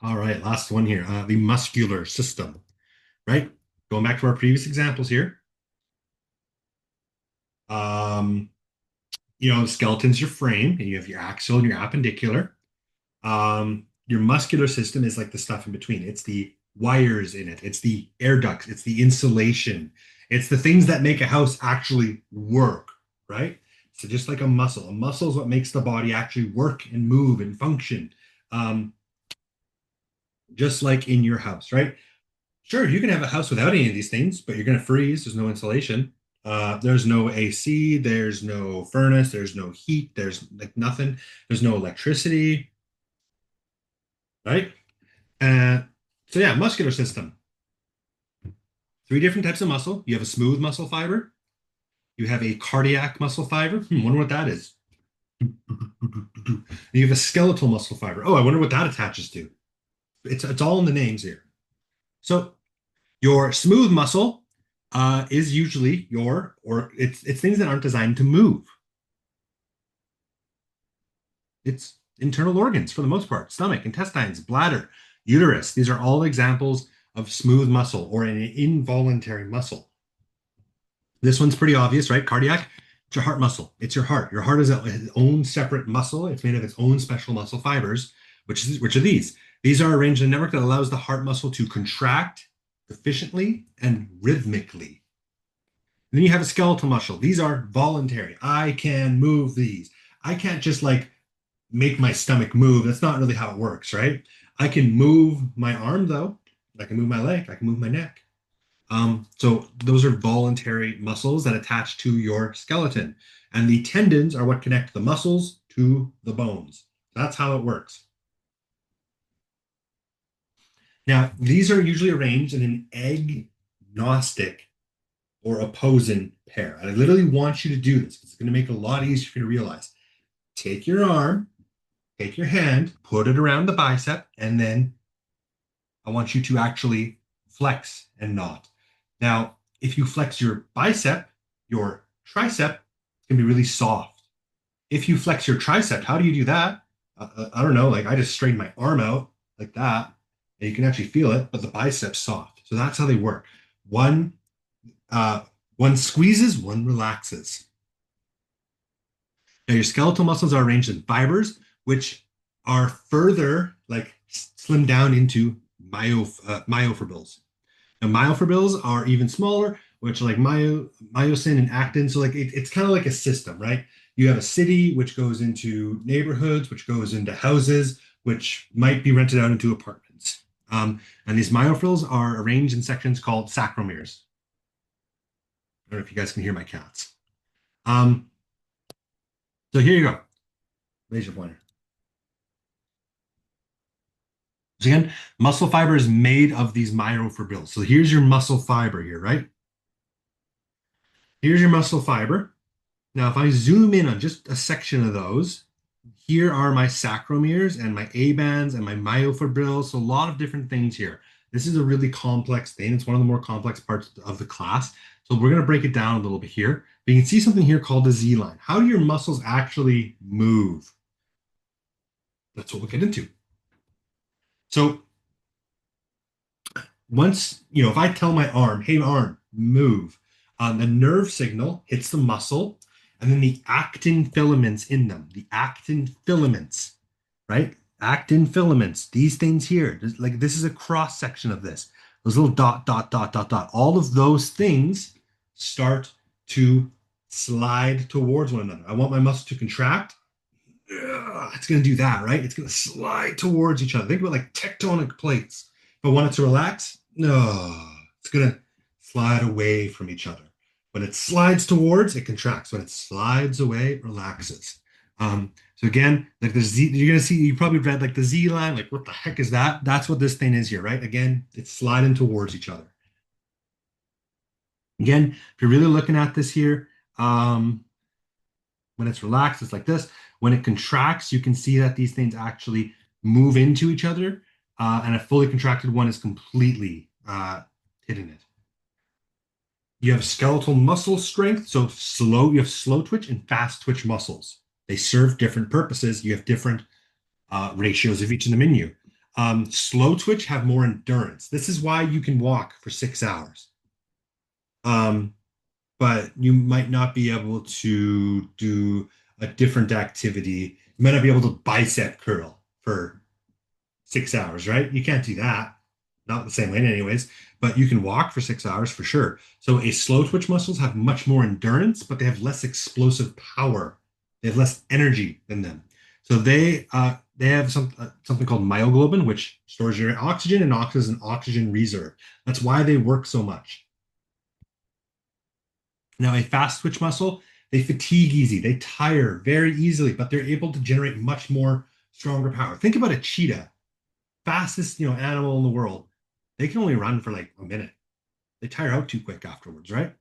All right, last one here. The muscular system, right? Going back to our previous examples here. Um, the skeleton's your frame, and you have your axial and your appendicular. Your muscular system is like the stuff in between. It's the wires in it. It's the air ducts. It's the insulation. It's the things that make a house actually work, right? So just like a muscle is what makes the body actually work and move and function. Um, just like in your house, right? Sure, you can have a house without any of these things, but you're going to freeze. There's no insulation. There's no AC. There's no furnace. There's no heat. There's like nothing. There's no electricity, right? Uh, so yeah, muscular system. Three different types of muscle. You have a smooth muscle fiber. You have a cardiac muscle fiber. Wonder what that is. And you have a skeletal muscle fiber. Oh, I wonder what that attaches to. It's all in the names here. So your smooth muscle is usually or it's things that aren't designed to move. It's internal organs for the most part, stomach, intestines, bladder, uterus. These are all examples of smooth muscle or an involuntary muscle. This one's pretty obvious, right? Cardiac, it's your heart muscle. It's your heart. Your heart is its own separate muscle. It's made of its own special muscle fibers, which are these. These are arranged in a network that allows the heart muscle to contract efficiently and rhythmically. And then you have a skeletal muscle. These are voluntary. I can move these. I can't just like make my stomach move. That's not really how it works, right? I can move my arm though. I can move my leg. I can move my neck. So those are voluntary muscles that attach to your skeleton. And the tendons are what connect the muscles to the bones. That's how it works. Now, these are usually arranged in an agnostic or opposing pair. I literally want you to do this because it's going to make it a lot easier for you to realize. Take your arm, take your hand, put it around the bicep, and then I want you to actually flex and not. Now, if you flex your bicep, your tricep, it's going to be really soft. If you flex your tricep, how do you do that? I don't know. Like I just straighten my arm out like that, and you can actually feel it, but the bicep's soft. So that's how they work. One, uh, one squeezes, one relaxes. Now, your skeletal muscles are arranged in fibers, which are further like slimmed down into myofibrils. Now, myofibrils are even smaller, which are like myosin and actin. So like it's kind of like a system, right? You have a city, which goes into neighborhoods, which goes into houses, which might be rented out into apartments. And these myofibrils are arranged in sections called sacromeres. I don't know if you guys can hear my cats. Um, so here you go. Laser pointer. So again, muscle fiber is made of these myofibrils. So here's your muscle fiber here, right? Here's your muscle fiber. Now, if I zoom in on just a section of those, here are my sacromeres and my A bands and my myofibrils. So a lot of different things here. This is a really complex thing. It's one of the more complex parts of the class. So we're going to break it down a little bit here. But you can see something here called the Z line. How do your muscles actually move? That's what we'll get into. So once, if I tell my arm, hey, arm, move, the nerve signal hits the muscle, and then the actin filaments in them, the actin filaments, right? Actin filaments, these things here, like this is a cross section of this. Those little dot, dot, dot, dot, dot, all of those things start to slide towards one another. I want my muscle to contract. It's going to do that, right? It's going to slide towards each other. Think about like tectonic plates. If I want it to relax, no, it's going to slide away from each other. When it slides towards, it contracts. When it slides away, it relaxes. So again, like the Z, you're going to see, you probably read like the Z line, like what the heck is that? That's what this thing is here, right? Again, it's sliding towards each other. Again, if you're really looking at this here, when it's relaxed, it's like this. When it contracts, you can see that these things actually move into each other, and a fully contracted one is completely hitting it. You have skeletal muscle strength, so you have slow twitch and fast twitch muscles. They serve different purposes. You have different ratios of each of them in you. Slow twitch have more endurance. This is why you can walk for 6 hours. Um, but you might not be able to do a different activity. You might not be able to bicep curl for 6 hours, right? You can't do that. Not the same way, anyways. But you can walk for 6 hours for sure. So a slow twitch muscles have much more endurance, but they have less explosive power. They have less energy than them. So they have something called myoglobin, which stores your oxygen and acts as an oxygen reserve. That's why they work so much. Now, a fast twitch muscle, they fatigue easy, they tire very easily, but they're able to generate much more stronger power. Think about a cheetah, fastest, animal in the world. They can only run for like a minute. They tire out too quick afterwards, right?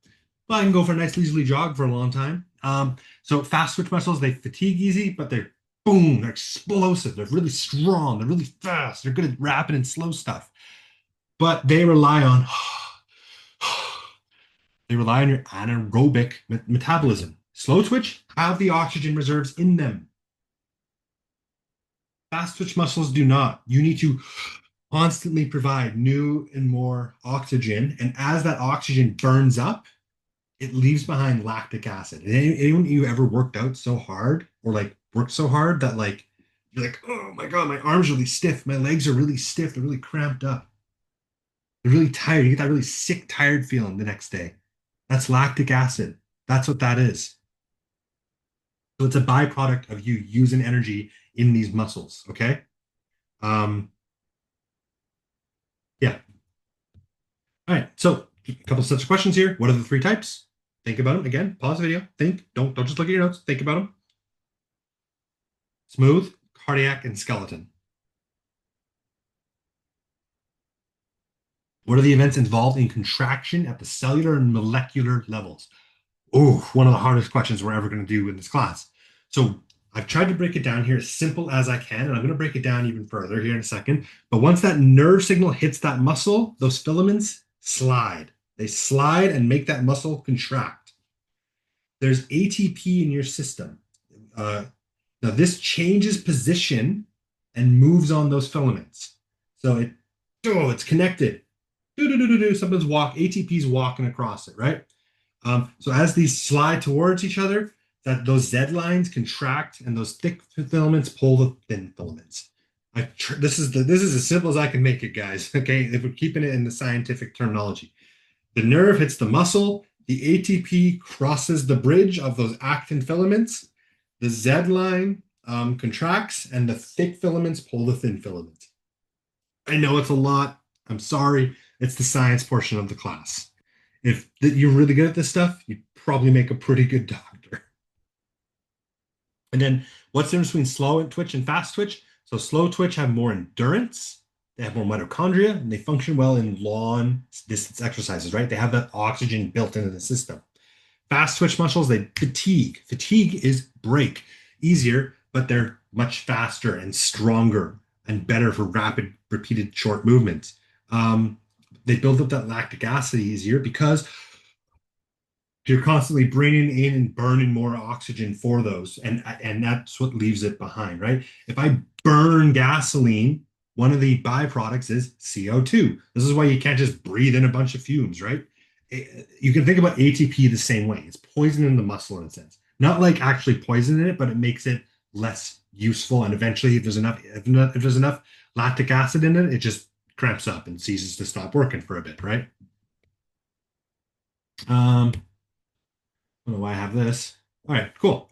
But I can go for a nice leisurely jog for a long time. So fast twitch muscles, they fatigue easy, but they're boom, they're explosive, they're really strong, they're really fast, they're good at rapid and slow stuff. But they rely on They rely on your anaerobic metabolism. Slow twitch have the oxygen reserves in them. Fast twitch muscles do not. You need to constantly provide new and more oxygen. And as that oxygen burns up, it leaves behind lactic acid. And anyone you ever worked out so hard or like worked so hard that like you're like, oh my God, my arms are really stiff. My legs are really stiff. They're really cramped up. They're really tired. You get that really sick, tired feeling the next day. That's lactic acid. That's what that is. So it's a byproduct of you using energy in these muscles. Okay. Um, yeah. All right. So a couple sets of questions here. What are the three types? Think about them. Again, pause the video. Think. Don't just look at your notes. Think about them. Smooth, cardiac, and skeleton. What are the events involved in contraction at the cellular and molecular levels? Oh, one of the hardest questions we're ever going to do in this class. So I've tried to break it down here as simple as I can, and I'm going to break it down even further here in a second. But once that nerve signal hits that muscle, those filaments slide. They slide and make that muscle contract. There's ATP in your system. Uh, Now this changes position and moves on those filaments. So it's connected. Something's ATP's walking across it, right? So as these slide towards each other, those Z lines contract and those thick filaments pull the thin filaments. This is as simple as I can make it, guys. Okay, if we're keeping it in the scientific terminology, the nerve hits the muscle, the ATP crosses the bridge of those actin filaments, the Z line contracts, and the thick filaments pull the thin filaments. I know it's a lot. I'm sorry. It's the science portion of the class. If you're really good at this stuff, you probably make a pretty good doctor. And then what's the difference between slow twitch and fast twitch? So slow twitch have more endurance, they have more mitochondria, and they function well in long distance exercises, right? They have that oxygen built into the system. Fast twitch muscles, they fatigue. Fatigue is break. Easier, but they're much faster and stronger and better for rapid, repeated, short movements. They build up that lactic acid easier because you're constantly bringing in and burning more oxygen for those, and that's what leaves it behind, right? If I burn gasoline, one of the byproducts is CO2. This is why you can't just breathe in a bunch of fumes, right? You can think about ATP the same way. It's poisoning the muscle in a sense, not like actually poisoning it, but it makes it less useful. And eventually, if there's enough lactic acid in it, it just cramps up and ceases to stop working for a bit, right? I don't know why I have this. All right, cool.